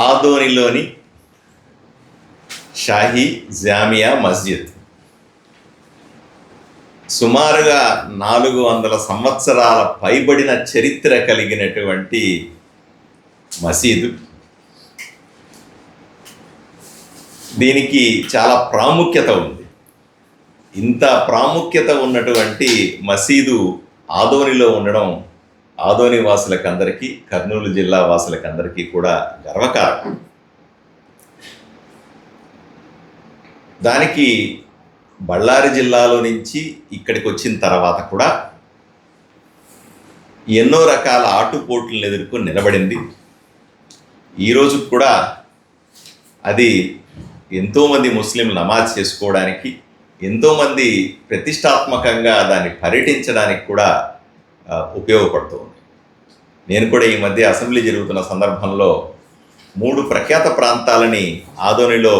ఆదోనిలోని షాహీ జామియా మస్జిద్ సుమారుగా 400 సంవత్సరాల పైబడిన చరిత్ర కలిగినటువంటి మసీదు. దీనికి చాలా ప్రాముఖ్యత ఉంది. ఇంత ప్రాముఖ్యత ఉన్నటువంటి మసీదు ఆదోనిలో ఉండడం ఆదోని వాసులకందరికీ, కర్నూలు జిల్లా వాసులకందరికీ కూడా గర్వకారణం. దానికి బళ్ళారి జిల్లాలో నుంచి ఇక్కడికి వచ్చిన తర్వాత కూడా ఎన్నో రకాల ఆటుపోట్లను ఎదుర్కొని నిలబడింది. ఈరోజు కూడా అది ఎంతోమంది ముస్లింలు నమాజ్ చేసుకోవడానికి, ఎంతోమంది ప్రతిష్టాత్మకంగా దాన్ని పర్యటించడానికి కూడా ఉపయోగపడుతుంది. నేను కూడా ఈ మధ్య అసెంబ్లీ జరుగుతున్న సందర్భంలో 3 ప్రఖ్యాత ప్రాంతాలని ఆదోనిలో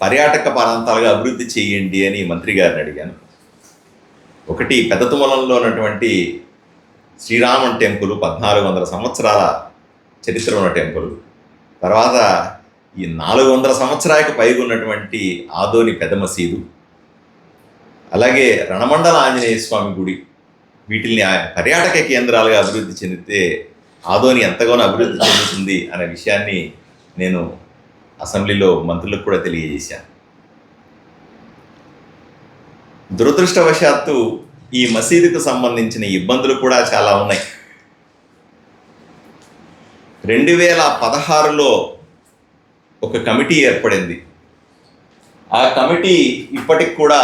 పర్యాటక ప్రాంతాలుగా అభివృద్ధి చేయండి అని మంత్రి గారిని అడిగాను. ఒకటి పెద్ద తుమ్మలంలో ఉన్నటువంటి శ్రీరామన్ టెంపుల్, 1400 సంవత్సరాల చరిత్ర ఉన్న టెంపుల్. తర్వాత ఈ 400 సంవత్సరాలకు పైగా ఉన్నటువంటి ఆదోని పెద్ద మసీదు, అలాగే రణమండల ఆంజనేయ స్వామి గుడి. వీటిని పర్యాటక కేంద్రాలుగా అభివృద్ధి చెందితే ఆదోని ఎంతగానో అభివృద్ధి చెందుతుంది అనే విషయాన్ని నేను అసెంబ్లీలో మంత్రులకు కూడా తెలియజేశాను. దురదృష్టవశాత్తు ఈ మసీదుకు సంబంధించిన ఇబ్బందులు కూడా చాలా ఉన్నాయి. 2016లో ఒక కమిటీ ఏర్పడింది. ఆ కమిటీ ఇప్పటికి కూడా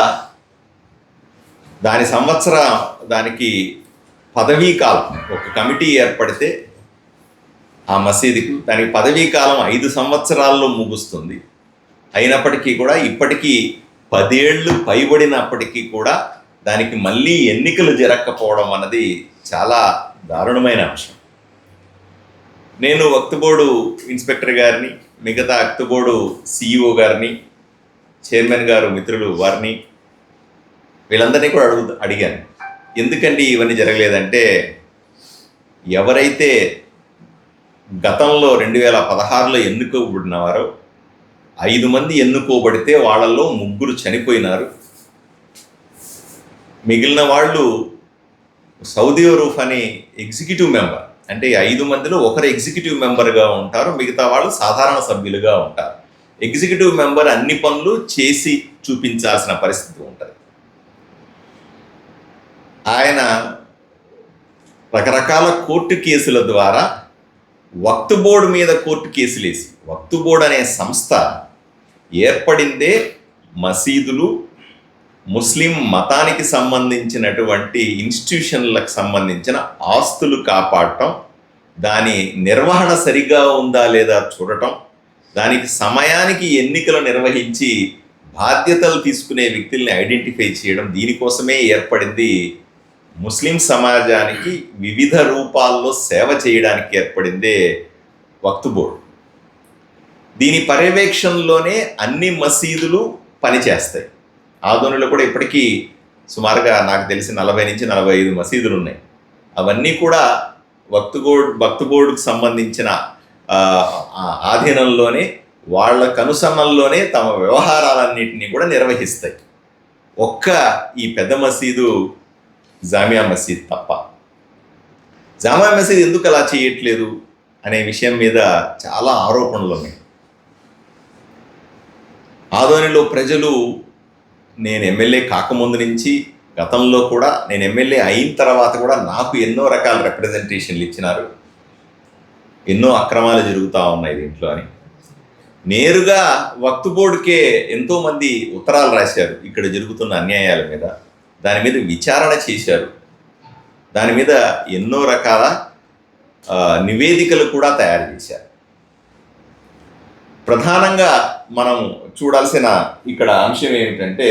దానికి పదవీ కాలం, ఒక కమిటీ ఏర్పడితే ఆ మసీదుకు దానికి పదవీ కాలం 5 సంవత్సరాల్లో ముగుస్తుంది. అయినప్పటికీ కూడా ఇప్పటికీ 10 ఏళ్ళు పైబడినప్పటికీ కూడా దానికి మళ్ళీ ఎన్నికలు జరగకపోవడం అన్నది చాలా దారుణమైన అంశం. నేను వక్ఫ్ బోర్డు ఇన్స్పెక్టర్ గారిని, మిగతా వక్ఫ్ బోర్డు CEO గారిని, చైర్మన్ గారు మిత్రులు వారిని, వీళ్ళందరినీ కూడా అడిగాను, ఎందుకండి ఇవన్నీ జరగలేదంటే, ఎవరైతే గతంలో 2016లో ఎన్నుకోబడినవారో 5 మంది ఎన్నుకోబడితే వాళ్ళల్లో 3 చనిపోయినారు. మిగిలిన వాళ్ళు సౌదీ రూఫ్ అని ఎగ్జిక్యూటివ్ మెంబర్, అంటే 5 మందిలో ఒకరు ఎగ్జిక్యూటివ్ మెంబర్గా ఉంటారు, మిగతా వాళ్ళు సాధారణ సభ్యులుగా ఉంటారు. ఎగ్జిక్యూటివ్ మెంబర్ అన్ని పనులు చేసి చూపించాల్సిన పరిస్థితి ఉంటుంది. ఆయన రకరకాల కోర్టు కేసుల ద్వారా వక్ఫ్ బోర్డు మీద కోర్టు కేసులు వేసి, వక్ఫ్ బోర్డు అనే సంస్థ ఏర్పడిందే మసీదులు, ముస్లిం మతానికి సంబంధించినటువంటి ఇన్స్టిట్యూషన్లకు సంబంధించిన ఆస్తులు కాపాడటం, దాని నిర్వహణ సరిగా ఉందా లేదా చూడటం, దానికి సమయానికి ఎన్నికలు నిర్వహించి బాధ్యతలు తీసుకునే వ్యక్తుల్ని ఐడెంటిఫై చేయడం, దీనికోసమే ఏర్పడింది. ముస్లిం సమాజానికి వివిధ రూపాల్లో సేవ చేయడానికి ఏర్పడిందే వక్ఫ్ బోర్డు. దీని పర్యవేక్షణలోనే అన్ని మసీదులు పనిచేస్తాయి. ఆదోనిలో కూడా ఇప్పటికీ సుమారుగా నాకు తెలిసి 40 నుంచి 45 మసీదులు ఉన్నాయి. అవన్నీ కూడా వక్ఫ్ బోర్డుకు సంబంధించిన ఆధీనంలోనే, వాళ్ళ కనుసన్నల్లోనే తమ వ్యవహారాలన్నింటినీ కూడా నిర్వహిస్తాయి. ఒక్క ఈ పెద్ద మసీదు జామియా మసీద్ తప్ప. జామియా మసీద్ ఎందుకు అలా చేయట్లేదు అనే విషయం మీద చాలా ఆరోపణలు ఉన్నాయి. ఆదోనిలో ప్రజలు, నేను ఎమ్మెల్యే కాకముందు నుంచి, గతంలో కూడా, నేను ఎమ్మెల్యే అయిన తర్వాత కూడా నాకు ఎన్నో రకాల రిప్రజెంటేషన్లు ఇచ్చినారు. ఎన్నో అక్రమాలు జరుగుతూ ఉన్నాయి దీంట్లో అని. నేరుగా వక్ఫ్ బోర్డుకే ఎంతోమంది ఉత్తరాలు రాశారు ఇక్కడ జరుగుతున్న అన్యాయాల మీద. దాని మీద విచారణ చేశారు. దాని మీద ఎన్నో రకాల నివేదికలు కూడా తయారు చేశారు. ప్రధానంగా మనం చూడాల్సిన ఇక్కడ అంశం ఏమిటంటే,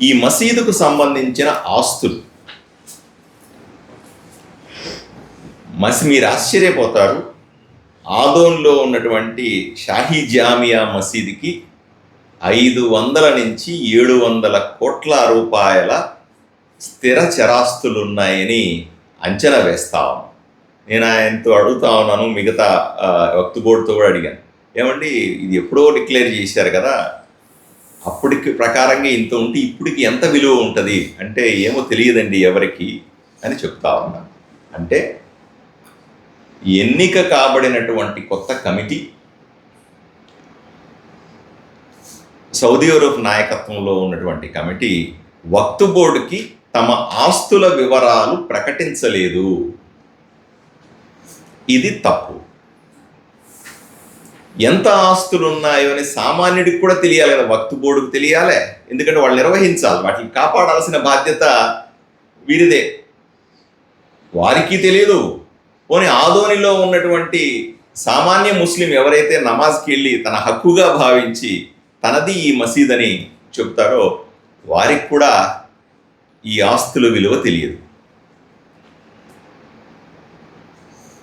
ఈ మసీదుకు సంబంధించిన ఆస్తులు. మీరు ఆశ్చర్యపోతారు, ఆదోన్లో ఉన్నటువంటి షాహీ జామియా మసీదుకి 500 నుంచి 700 కోట్ల రూపాయల స్థిర చరాస్తులు ఉన్నాయని అంచనా వేస్తా ఉన్నాను. నేను ఆయనతో అడుగుతా ఉన్నాను, మిగతా వక్తు బోర్డుతో కూడా అడిగాను, ఏమండి ఇది ఎప్పుడో డిక్లేర్ చేశారు కదా, అప్పటికి ప్రకారంగా ఇంత ఉంటే ఇప్పటికి ఎంత విలువ ఉంటుంది అంటే, ఏమో తెలియదండి ఎవరికి అని చెప్తా ఉన్నాను. అంటే ఎన్నిక కాబడినటువంటి కొత్త కమిటీ సౌదీ అరబ్ నాయకత్వంలో ఉన్నటువంటి కమిటీ వక్తు బోర్డుకి తమ ఆస్తుల వివరాలు ప్రకటించలేదు. ఇది తప్పు. ఎంత ఆస్తులు ఉన్నాయో అని సామాన్యుడికి కూడా తెలియాలి కదా, వక్తు బోర్డుకు తెలియాలి. ఎందుకంటే వాళ్ళు నిర్వహించాలి, వాటిని కాపాడాల్సిన బాధ్యత వీరిదే. వారికి తెలియదు. పోనీ ఆదోనిలో ఉన్నటువంటి సామాన్య ముస్లిం ఎవరైతే నమాజ్కి వెళ్ళి తన హక్కుగా భావించి తనది ఈ మసీద్ అని చెప్తారో వారికి కూడా ఈ ఆస్తుల విలువ తెలియదు.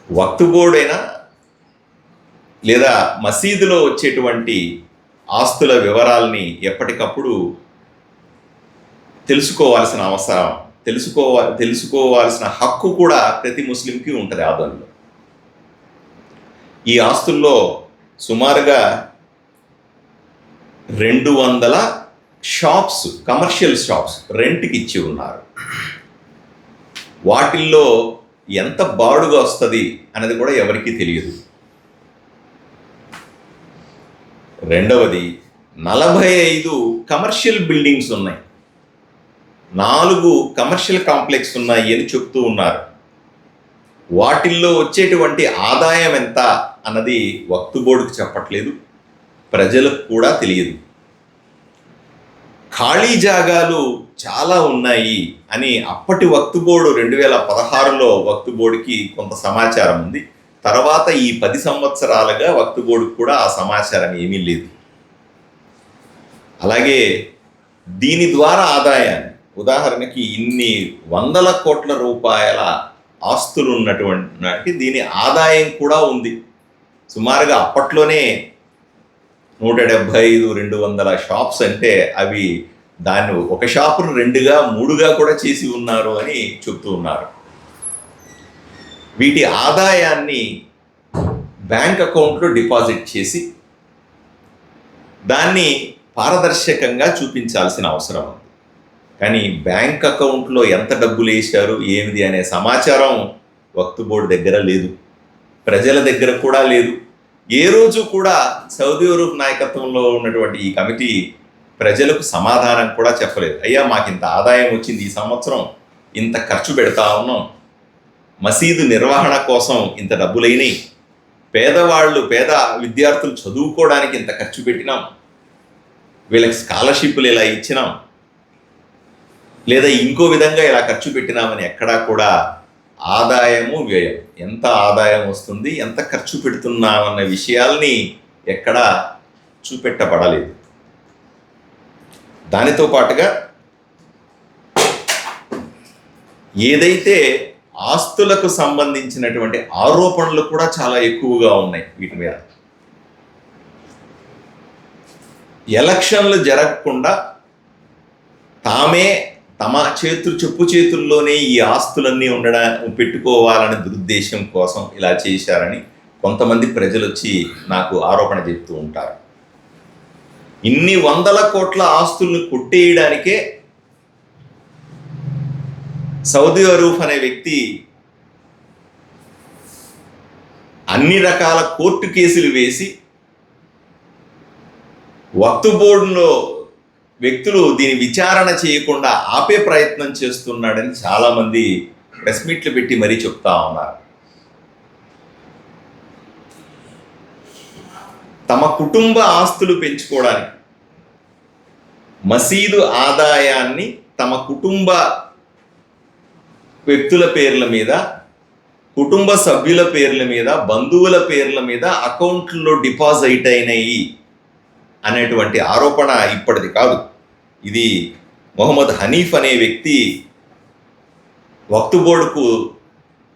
వక్తు బోర్డైనా లేదా మసీదులో వచ్చేటువంటి ఆస్తుల వివరాల్ని ఎప్పటికప్పుడు తెలుసుకోవాల్సిన అవసరం, తెలుసుకోవాల్సిన హక్కు కూడా ప్రతి ముస్లింకి ఉంటుంది. ఆదోనిలో ఈ ఆస్తుల్లో సుమారుగా 200 షాప్స్, కమర్షియల్ షాప్స్ రెంట్కి ఇచ్చి ఉన్నారు. వాటిల్లో ఎంత బాడుగా వస్తుంది అనేది కూడా ఎవరికీ తెలియదు. రెండవది, 45 కమర్షియల్ బిల్డింగ్స్ ఉన్నాయి, 4 కమర్షియల్ కాంప్లెక్స్ ఉన్నాయి అని చెప్తూ ఉన్నారు. వాటిల్లో వచ్చేటువంటి ఆదాయం ఎంత అన్నది వక్తు బోర్డుకు చెప్పట్లేదు, ప్రజలకు కూడా తెలియదు. ఖాళీ జాగాలు చాలా ఉన్నాయి అని అప్పటి వక్తు బోర్డు 2016లో వక్తు బోర్డుకి కొంత సమాచారం ఉంది. తర్వాత ఈ 10 సంవత్సరాలుగా వక్తు బోర్డుకు కూడా ఆ సమాచారం ఏమీ లేదు. అలాగే దీని ద్వారా ఆదాయాన్ని, ఉదాహరణకి ఇన్ని 100 కోట్ల రూపాయల ఆస్తులు ఉన్నటువంటి దీని ఆదాయం కూడా ఉంది. సుమారుగా అప్పట్లోనే 175-200 షాప్స్ అంటే అవి దాన్ని ఒక షాపును 2గా 3గా కూడా చేసి ఉన్నారు అని చెప్తూ ఉన్నారు. వీటి ఆదాయాన్ని బ్యాంక్ అకౌంట్లో డిపాజిట్ చేసి దాన్ని పారదర్శకంగా చూపించాల్సిన అవసరం ఉంది. కానీ బ్యాంక్ అకౌంట్లో ఎంత డబ్బులు వేశారు ఏమిది అనే సమాచారం వక్తు బోర్డు దగ్గర లేదు, ప్రజల దగ్గర కూడా లేదు. ఏ రోజు కూడా సౌదీ అరబ్ నాయకత్వంలో ఉన్నటువంటి ఈ కమిటీ ప్రజలకు సమాధానం కూడా చెప్పలేదు. అయ్యా మాకు ఇంత ఆదాయం వచ్చింది, ఈ సంవత్సరం ఇంత ఖర్చు పెడతా ఉన్నాం, మసీదు నిర్వహణ కోసం ఇంత డబ్బులైనాయి, పేద విద్యార్థులు చదువుకోవడానికి ఇంత ఖర్చు పెట్టినాం, వీళ్ళకి స్కాలర్షిప్లు ఇలా ఇచ్చినాం, లేదా ఇంకో విధంగా ఇలా ఖర్చు పెట్టినామని ఎక్కడా కూడా ఆదాయము వ్యయం, ఎంత ఆదాయం వస్తుంది, ఎంత ఖర్చు పెడుతున్నామన్న విషయాల్ని ఎక్కడా చూపెట్టబడలేదు. దానితో పాటుగా ఏదైతే ఆస్తులకు సంబంధించినటువంటి ఆరోపణలు కూడా చాలా ఎక్కువగా ఉన్నాయి వీటి మీద. ఎలక్షన్లు జరగకుండా తామే తమ చెప్పు చేతుల్లోనే ఈ ఆస్తులన్నీ పెట్టుకోవాలనే దురుద్దేశం కోసం ఇలా చేశారని కొంతమంది ప్రజలు వచ్చి నాకు ఆరోపణ చెప్తూ ఉంటారు. ఇన్ని 100 కోట్ల ఆస్తులను కొట్టేయడానికే సౌదీ అరూఫ్ అనే వ్యక్తి అన్ని రకాల కోర్టు కేసులు వేసి వక్తు బోర్డులో వ్యక్తులు దీని విచారణ చేయకుండా ఆపే ప్రయత్నం చేస్తున్నాడని చాలామంది ప్రెస్ మీట్లు పెట్టి మరీ చెప్తా ఉన్నారు. తమ కుటుంబ ఆస్తులు పెంచుకోవడానికి మసీదు ఆదాయాన్ని తమ కుటుంబ వ్యక్తుల పేర్ల మీద, కుటుంబ సభ్యుల పేర్ల మీద, బంధువుల పేర్ల మీద అకౌంట్లో డిపాజిట్ అయినాయి అనేటువంటి ఆరోపణ ఇప్పటిది కాదు. ఇది మొహమ్మద్ హనీఫ్ అనే వ్యక్తి వక్తు బోర్డుకు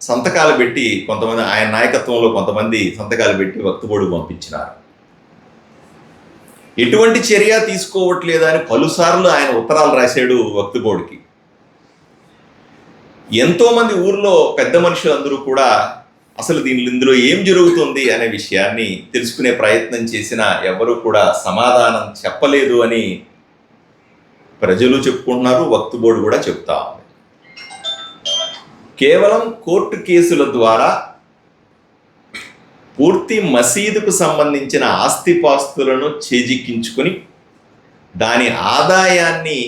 సంతకాలు పెట్టి, కొంతమంది ఆయన నాయకత్వంలో కొంతమంది సంతకాలు పెట్టి వక్తు బోర్డుకు పంపించినారు. ఎటువంటి చర్య తీసుకోవట్లేదని పలుసార్లు ఆయన ఉత్తరాలు రాశాడు వక్తు బోర్డుకి. ఎంతోమంది ఊర్లో పెద్ద మనుషులందరూ కూడా అసలు ఇందులో ఏం జరుగుతుంది అనే విషయాన్ని తెలుసుకునే ప్రయత్నం చేసినా ఎవరు కూడా సమాధానం చెప్పలేదు అని ప్రజలు చెప్పుకుంటున్నారు, వక్ఫ్ బోర్డు కూడా చెప్తా ఉంది. కేవలం కోర్టు కేసుల ద్వారా పూర్తి మసీదుకు సంబంధించిన ఆస్తిపాస్తులను చేజిక్కించుకొని దాని ఆదాయాన్ని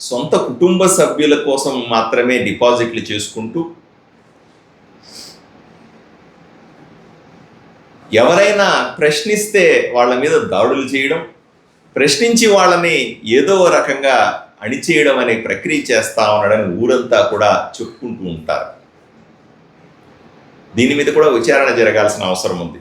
సొంత కుటుంబ సభ్యుల కోసం మాత్రమే డిపాజిట్లు చేసుకుంటూ ఎవరైనా ప్రశ్నిస్తే వాళ్ళ మీద దాడులు చేయడం, ప్రశ్నించి వాళ్ళని ఏదో రకంగా అణిచేయడం అనే ప్రక్రియ చేస్తా ఉన్నాడని ఊరంతా కూడా చెప్పుకుంటూ ఉంటారు. దీని మీద కూడా విచారణ జరగాల్సిన అవసరం ఉంది.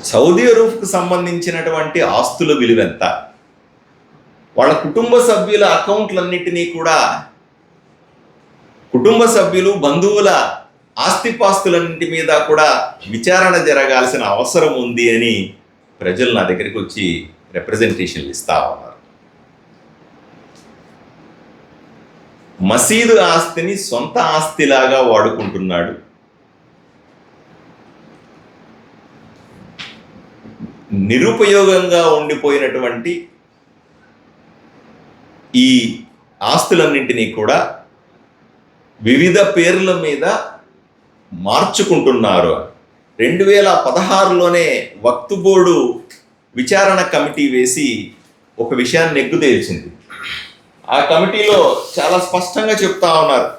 సౌదీ అరబ్కు సంబంధించినటువంటి ఆస్తుల విలువ ఎంత, వాళ్ళ కుటుంబ సభ్యుల అకౌంట్లన్నిటినీ కూడా కుటుంబ సభ్యులు బంధువుల ఆస్తిపాస్తులన్నింటి మీద కూడా విచారణ జరగాల్సిన అవసరం ఉంది అని ప్రజలు నా దగ్గరికి వచ్చి రిప్రజెంటేషన్లు ఇస్తా ఉన్నారు. మసీదు ఆస్తిని సొంత ఆస్తిలాగా వాడుకుంటున్నాడు. నిరుపయోగంగా ఉండిపోయినటువంటి ఈ ఆస్తులన్నింటినీ కూడా వివిధ పేర్ల మీద మార్చుకుంటున్నారు. 2016లోనే వక్ఫ్ బోర్డు విచారణ కమిటీ వేసి ఒక విషయాన్ని నెగ్గుతేల్చింది. ఆ కమిటీలో చాలా స్పష్టంగా చెప్తా ఉన్నారు,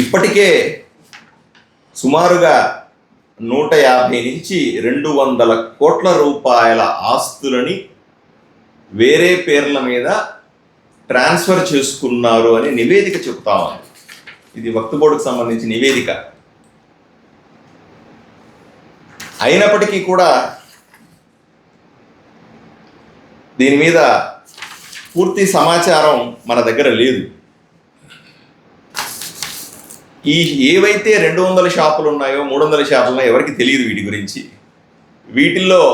ఇప్పటికే సుమారుగా 150 నుంచి 200 కోట్ల రూపాయల ఆస్తులని వేరే పేర్ల మీద ట్రాన్స్ఫర్ చేసుకున్నారు అని నివేదిక చెప్తా ఉంది. ఇది వక్ఫ్ బోర్డుకు సంబంధించిన నివేదిక. అయినప్పటికీ కూడా దీని మీద పూర్తి సమాచారం మన దగ్గర లేదు. ఈ ఏవైతే 200 షాపులు ఉన్నాయో 300 షాపులు ఉన్నాయో ఎవరికి తెలియదు వీటి గురించి. వీటిల్లో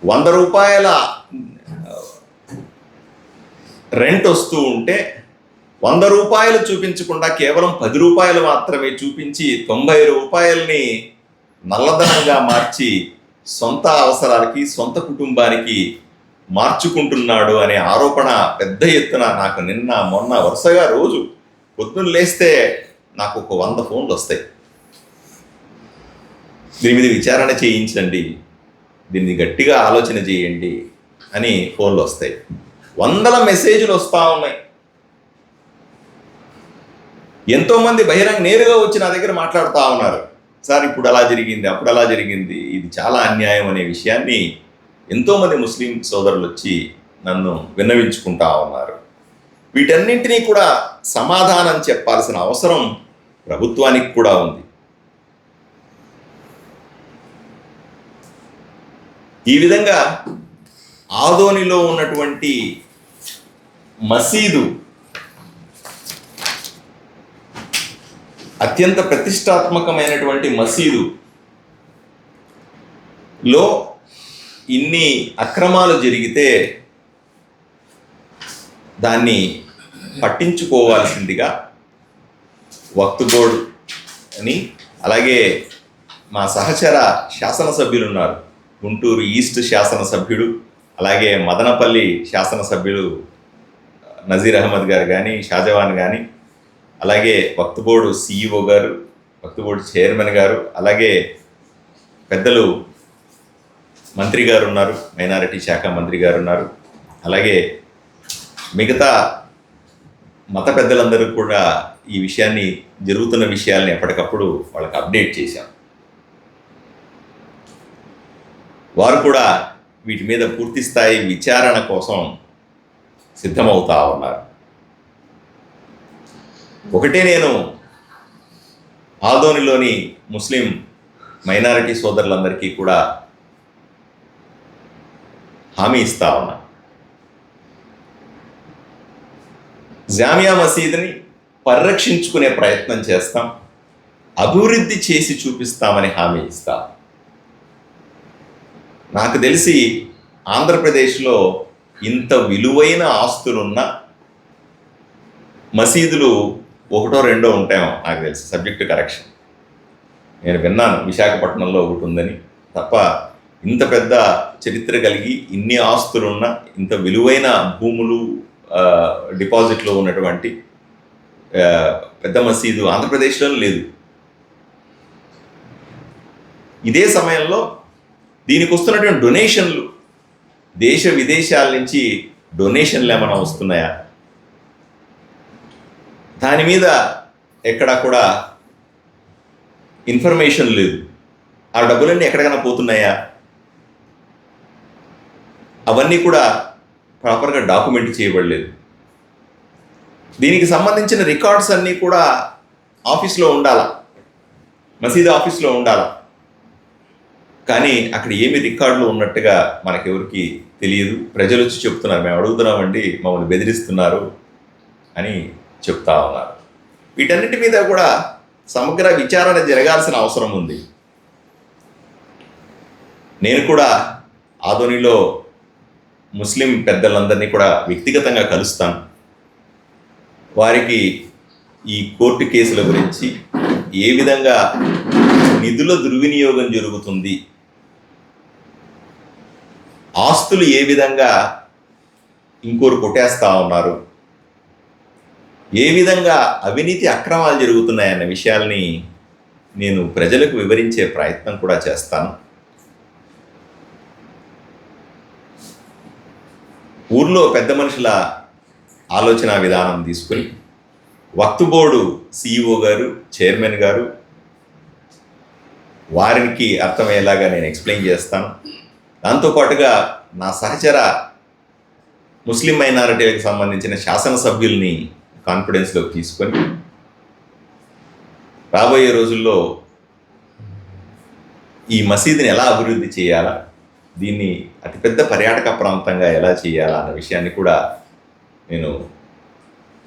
100 రూపాయల రెంట్ వస్తూ ఉంటే 100 రూపాయలు చూపించకుండా కేవలం 10 రూపాయలు మాత్రమే చూపించి 90 రూపాయలని నల్లధనంగా మార్చి సొంత అవసరాలకి సొంత కుటుంబానికి మార్చుకుంటున్నాడు అనే ఆరోపణ పెద్ద ఎత్తున నాకు నిన్న మొన్న వరుసగా రోజు పొద్దున్న లేస్తే నాకు ఒక 100 ఫోన్లు వస్తాయి. దీని మీద విచారణ చేయించండి, దీన్ని గట్టిగా ఆలోచన చేయండి అని ఫోన్లు వస్తాయి. 100 మెసేజ్లు వస్తూ ఉన్నాయి. ఎంతోమంది బహిరంగ నేరుగా వచ్చి నా దగ్గర మాట్లాడుతూ ఉన్నారు, సార్ ఇప్పుడు అలా జరిగింది, అప్పుడు అలా జరిగింది, ఇది చాలా అన్యాయం అనే విషయాన్ని ఎంతోమంది ముస్లిం సోదరులు వచ్చి నన్ను విన్నవించుకుంటా ఉన్నారు. వీటన్నింటినీ కూడా సమాధానం చెప్పాల్సిన అవసరం ప్రభుత్వానికి కూడా ఉంది. ఈ విధంగా ఆదోనిలో ఉన్నటువంటి మసీదు అత్యంత ప్రతిష్టాత్మకమైనటువంటి మసీదులో ఇన్ని అక్రమాలు జరిగితే దాన్ని పట్టించుకోవాల్సిందిగా వక్ఫ్ బోర్డు అని, అలాగే మా సహచర శాసనసభ్యులు ఉన్నారు, గుంటూరు ఈస్ట్ శాసనసభ్యుడు, అలాగే మదనపల్లి శాసనసభ్యులు నజీర్ అహ్మద్ గారు కానీ, షాజవాన్ కానీ, అలాగే వక్ఫ్ బోర్డు సిఇఓ గారు, వక్ఫ్ బోర్డు చైర్మన్ గారు, అలాగే పెద్దలు మంత్రి గారు ఉన్నారు, మైనారిటీ శాఖ మంత్రి గారు ఉన్నారు, అలాగే మిగతా మత పెద్దలందరూ కూడా ఈ విషయాన్ని, జరుగుతున్న విషయాల్ని ఎప్పటికప్పుడు వాళ్ళకి అప్డేట్ చేశాం. వారు కూడా వీటి మీద పూర్తి స్థాయి విచారణ కోసం సిద్ధమవుతా ఉన్నారు. ఒకటే నేను ఆదోనిలోని ముస్లిం మైనారిటీ సోదరులందరికీ కూడా హామీ ఇస్తా ఉన్నా, జామియా మసీదుని పరిరక్షించుకునే ప్రయత్నం చేస్తాం, అభివృద్ధి చేసి చూపిస్తామని హామీ ఇస్తాం. నాకు తెలిసి ఆంధ్రప్రదేశ్లో ఇంత విలువైన ఆస్తులున్న మసీదులు ఒకటో రెండో ఉంటాయేమో నాకు తెలుసు, సబ్జెక్టు కరెక్షన్. నేను విన్నాను విశాఖపట్నంలో ఒకటి ఉందని, తప్ప ఇంత పెద్ద చరిత్ర కలిగి ఇన్ని ఆస్తులున్న ఇంత విలువైన భూములు డిపాజిట్లో ఉన్నటువంటి పెద్ద మసీదు ఆంధ్రప్రదేశ్లో లేదు. ఇదే సమయంలో దీనికి వస్తున్నటువంటి డొనేషన్లు, దేశ విదేశాల నుంచి డొనేషన్లు ఏమైనా వస్తున్నాయా? దాని మీద ఎక్కడా కూడా ఇన్ఫర్మేషన్ లేదు. ఆ డబ్బులన్నీ ఎక్కడికైనా పోతున్నాయా? అవన్నీ కూడా ప్రాపర్గా డాక్యుమెంట్ చేయబడలేదు. దీనికి సంబంధించిన రికార్డ్స్ అన్నీ కూడా ఆఫీస్లో ఉండాలా, మసీదు ఆఫీస్లో ఉండాలా. కానీ అక్కడ ఏమి రికార్డులు ఉన్నట్టుగా మనకెవరికి తెలియదు. ప్రజలు వచ్చి చెప్తున్నారు, మేము అడుగుతున్నామండి, మమ్మల్ని బెదిరిస్తున్నారు అని చెప్తా ఉన్నారు. వీటన్నిటి మీద కూడా సమగ్ర విచారణ జరగాల్సిన అవసరం ఉంది. నేను కూడా ఆదోనిలో ముస్లిం పెద్దలందరినీ కూడా వ్యక్తిగతంగా కలుస్తాను. వారికి ఈ కోర్టు కేసుల గురించి, ఏ విధంగా నిధుల దుర్వినియోగం జరుగుతుంది, ఆస్తులు ఏ విధంగా ఇంకోరు కొట్టేస్తా ఉన్నారు, ఏ విధంగా అవినీతి అక్రమాలు జరుగుతున్నాయన్న విషయాల్ని నేను ప్రజలకు వివరించే ప్రయత్నం కూడా చేస్తాను. ఊర్లో పెద్ద మనుషుల ఆలోచన విధానం తీసుకుని వక్ఫ్ బోర్డు సిఇఓ గారు, చైర్మన్ గారు, వారికి అర్థమయ్యేలాగా నేను ఎక్స్ప్లెయిన్ చేస్తాను. దాంతోపాటుగా నా సహచర ముస్లిం మైనారిటీలకు సంబంధించిన శాసనసభ్యుల్ని కాన్ఫిడెన్స్లోకి తీసుకొని రాబోయే రోజుల్లో ఈ మసీదుని ఎలా అభివృద్ధి చేయాలా, దీన్ని అతిపెద్ద పర్యాటక ప్రాంతంగా ఎలా చేయాలా అన్న విషయాన్ని కూడా నేను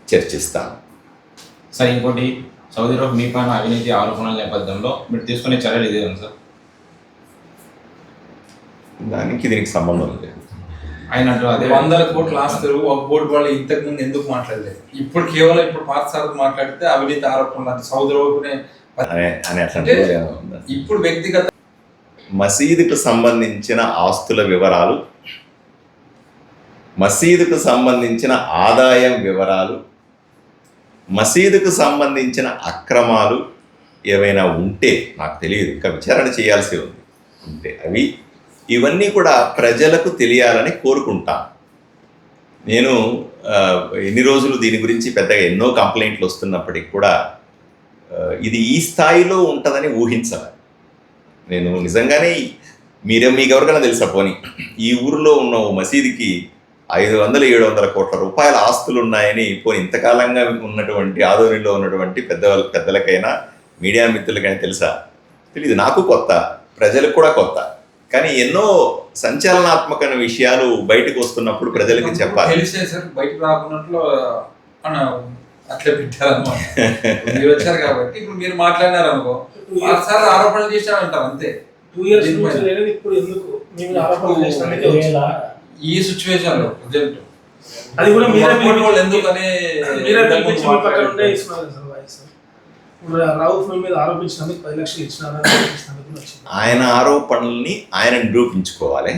చర్చిస్తాను. సార్, ఇంకోటి, సౌదీలో మీ పైన అవినీతి ఆరోపణల నేపథ్యంలో మీరు తీసుకునే చర్యలు ఇదే సార్? దానికి దీనికి సంబంధం లేదు. అయినట్టు అదే 100 కోట్ల ఆస్తులు ఒక బోర్డు వాళ్ళు ఇంతకు ముందు ఎందుకు మాట్లాడలేదు? ఇప్పుడు కేవలం ఇప్పుడు పార్థసారథి మాట్లాడితే అవినీతి ఆరోపణలు సౌదీ అని అట్లా ఇప్పుడు వ్యక్తిగత మసీదుకు సంబంధించిన ఆస్తుల వివరాలు, మసీదుకు సంబంధించిన ఆదాయం వివరాలు, మసీదుకు సంబంధించిన అక్రమాలు ఏవైనా ఉంటే, నాకు తెలియదు, ఇంకా విచారణ చేయాల్సి ఉంది, ఉంటే అవి ఇవన్నీ కూడా ప్రజలకు తెలియాలని కోరుకుంటాను. నేను ఎన్ని రోజులు దీని గురించి పెద్దగా ఎన్నో కంప్లైంట్లు వస్తున్నప్పటికీ కూడా ఇది ఈ స్థాయిలో ఉంటుందని ఊహించాలి. నేను నిజంగానే మీకు ఎవరికైనా తెలుసా, పోనీ ఈ ఊరిలో ఉన్న మసీదుకి 500-700 కోట్ల రూపాయల ఆస్తులు ఉన్నాయని పోనీ ఇంతకాలంగా ఉన్నటువంటి ఆదోనిలో ఉన్నటువంటి పెద్దలకైనా మీడియా మిత్రులకైనా తెలుసా? తెలియదు. నాకు కొత్త, ప్రజలకు కూడా కొత్త. కానీ ఎన్నో సంచలనాత్మకమైన విషయాలు బయటకు వస్తున్నప్పుడు ప్రజలకి చెప్పాలి. తెలిసే సార్, బయటకు రాకున్నట్లు అట్లా పెట్టారన్నమాట. మీరు వచ్చారు కాబట్టి ఇప్పుడు మీరు మాట్లాడినారు అనుకో, సార్ ఆరోపణలు చేశారంటారు అంతే. 2 years ఇప్పుడు ఎందుకు మేము ఆరోపణలు చేస్తాం ఈ సిచ్యువేషన్ లో ప్రజెంట్ అది కూడా వాళ్ళు ఎందుకనే పక్కన ఉండే ఇస్తున్నారు సార్ వాయిస్. రౌఫ్ మీద ఆరోపించినందుకు 10 లక్షలు ఇచ్చినారు. ఆయన ఆరోపణల్ని ఆయన నిరూపించుకోవాలి.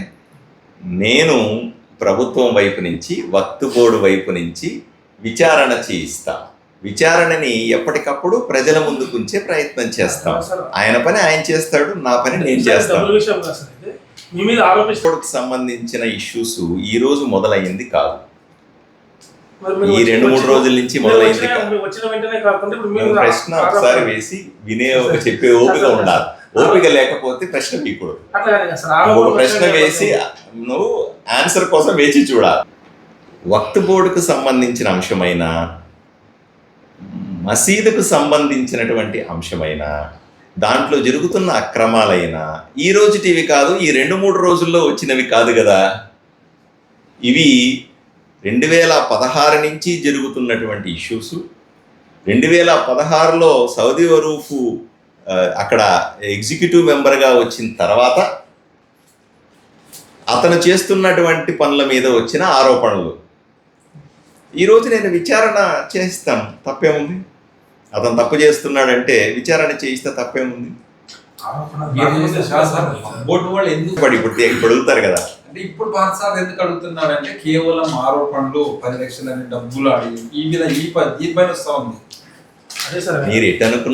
నేను ప్రభుత్వం వైపు నుంచి, వక్ఫ్ బోర్డు వైపు నుంచి విచారణ చేయిస్తా. విచారణని ఎప్పటికప్పుడు ప్రజల ముందుకు ఉంచే ప్రయత్నం చేస్తాం. ఆయన పని ఆయన చేస్తాడు, నా పని నేను చేస్తాను. బోర్డుకు సంబంధించిన ఇష్యూస్ ఈ రోజు మొదలైంది కాదు, ఈ 2-3 రోజుల నుంచి మొదలైంది కాదు. ప్రశ్న ఒకసారి వేసి వినే చెప్పే ఓపిక ఉండాలి. ఓపిక లేకపోతే ప్రశ్న వీకుడు. ఒక ప్రశ్న వేసి నువ్వు ఆన్సర్ కోసం వేచి చూడాలి. వక్ఫ్ బోర్డుకు సంబంధించిన అంశమైన, మసీదుకు సంబంధించినటువంటి అంశమైన, దాంట్లో జరుగుతున్న అక్రమాలైనా ఈ రోజుటివి కాదు, ఈ 2-3 రోజుల్లో వచ్చినవి కాదు కదా. ఇవి 2016 నుంచి జరుగుతున్నటువంటి ఇష్యూస్. 2016లో సౌదీ వరూఫ్ అక్కడ ఎగ్జిక్యూటివ్ మెంబర్గా వచ్చిన తర్వాత అతను చేస్తున్నటువంటి పనుల మీద వచ్చిన ఆరోపణలు. ఈరోజు నేను విచారణ చేస్తాను, తప్పేముంది? అతను తప్పు చేస్తున్నాడంటే విచారణ చేయిస్తే తప్పేముంది? మీరు చేసిన శాసనం బోర్డు వాళ్ళు ఎందుకు ఇప్పుడు అడుగుతారు కదా. అంటే ఇప్పుడు పాఠశాల ఎందుకు అడుగుతున్నాడంటే కేవలం ఆరోపణలు 10 లక్షలని డబ్బులు అడిగి ఈ మీద ఈ పైన వస్తా ఉంది. అదే సార్ మీరు ఎటు అనుకున్న